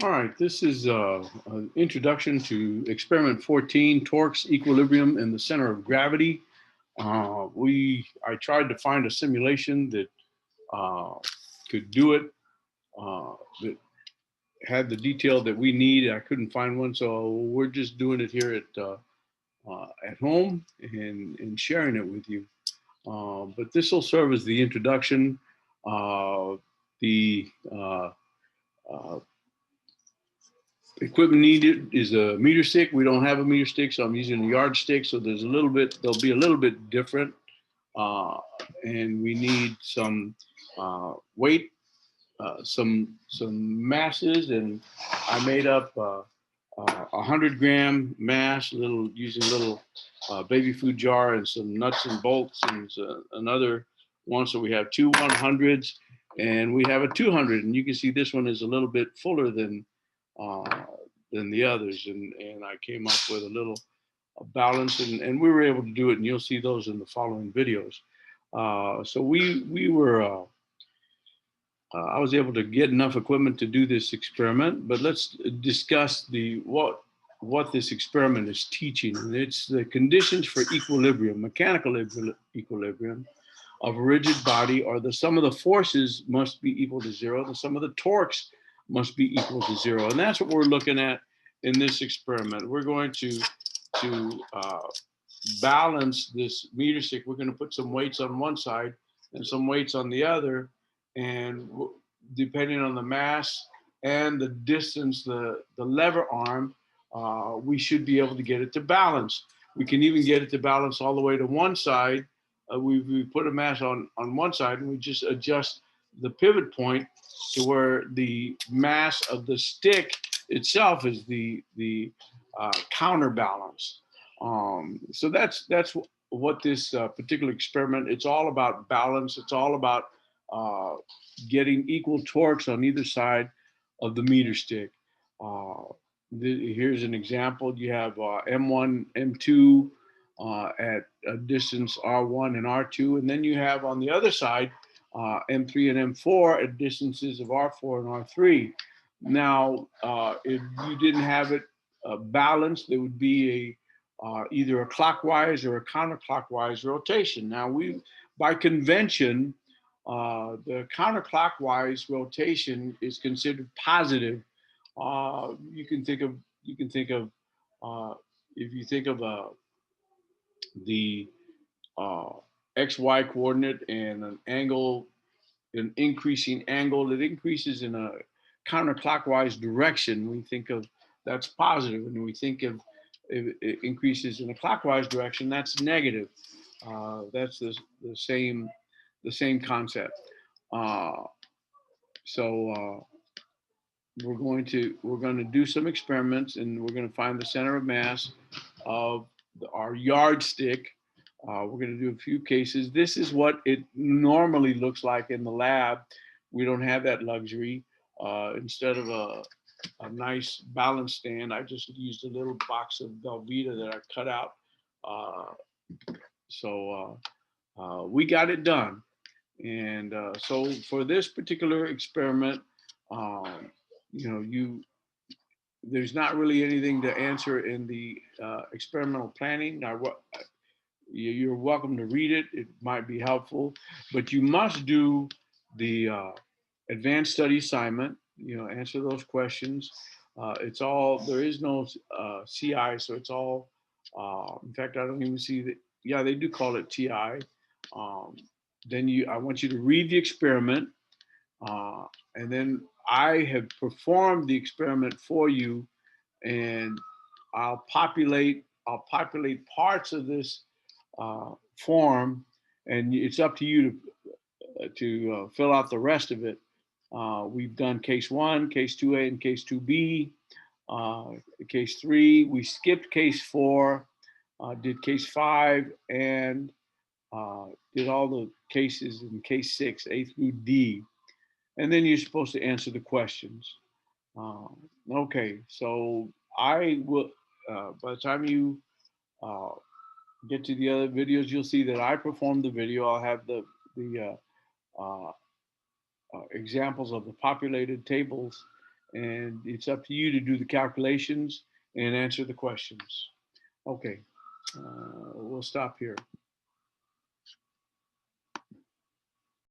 All right, this is an introduction to experiment 14, torques, equilibrium, in the center of gravity. I tried to find a simulation that uh, could do it, that had the detail that we need. I couldn't find one, so we're just doing it here at home and sharing it with you. But this will serve as the introduction. The equipment needed is a meter stick. We don't have a meter stick, so I'm using a yardstick. So there'll be a little bit different. Uh, and we need some weight, some masses, and I made up 100-gram mass, using a little baby food jar and some nuts and bolts and another one. So we have two 100s and we have a 200, and you can see this one is a little bit fuller uh, than the others, and I came up with a little balance, and we were able to do it, and you'll see those in the following videos. So we were I was able to get enough equipment to do this experiment, but let's discuss what this experiment is teaching. And it's the conditions for equilibrium, mechanical equilibrium of a rigid body, or the sum of the forces must be equal to zero. The sum of the torques must be equal to zero. And that's what we're looking at in this experiment. We're going to balance this meter stick. We're going to put some weights on one side and some weights on the other, and depending on the mass and the distance, the lever arm, we should be able to get it to balance. We can even get it to balance all the way to one side. We put a mass on one side, and we just adjust the pivot point to where the mass of the stick itself is the counterbalance. So that's what this particular experiment. It's all about balance. It's all about uh, getting equal torques on either side of the meter stick. Uh, Here's an example. You have M1, M2 at a distance R1 and R2, and then you have on the other side M3 and M4 at distances of R4 and R3. Now, if you didn't have it balanced, there would be either a clockwise or a counterclockwise rotation. Now, by convention, the counterclockwise rotation is considered positive. You can think of uh, if you think of the uh, XY coordinate and an angle, an increasing angle that increases in a counterclockwise direction, we think of that's positive, and we think of if it increases in a clockwise direction, that's negative. That's the same concept. Uh, so we're going to do some experiments, and we're going to find the center of mass of our yardstick. We're going to do a few cases. This is what it normally looks like in the lab. We don't have that luxury. Instead of a nice balance stand, I just used a little box of Velveeta that I cut out. Uh, so we got it done. And so for this particular experiment, um, you know, there's not really anything to answer in the experimental planning. Now, you're welcome to read it. It might be helpful, but you must do the advanced study assignment. You know, answer those questions. It's all, there is no CI, so it's all. In fact, I don't even see that. Yeah, they do call it TI. Um, then I want you to read the experiment, uh, and then I have performed the experiment for you, and I'll populate parts of this form, and it's up to you to fill out the rest of it. We've done case one, case 2A, and case 2B. Uh, Case 3, we skipped case 4, did case 5, and did all the cases in case 6, A through D. And then you're supposed to answer the questions. Okay, so I will, by the time you uh, get to the other videos, you'll see that I performed the video. I'll have the examples of the populated tables, and it's up to you to do the calculations and answer the questions. Okay, we'll stop here.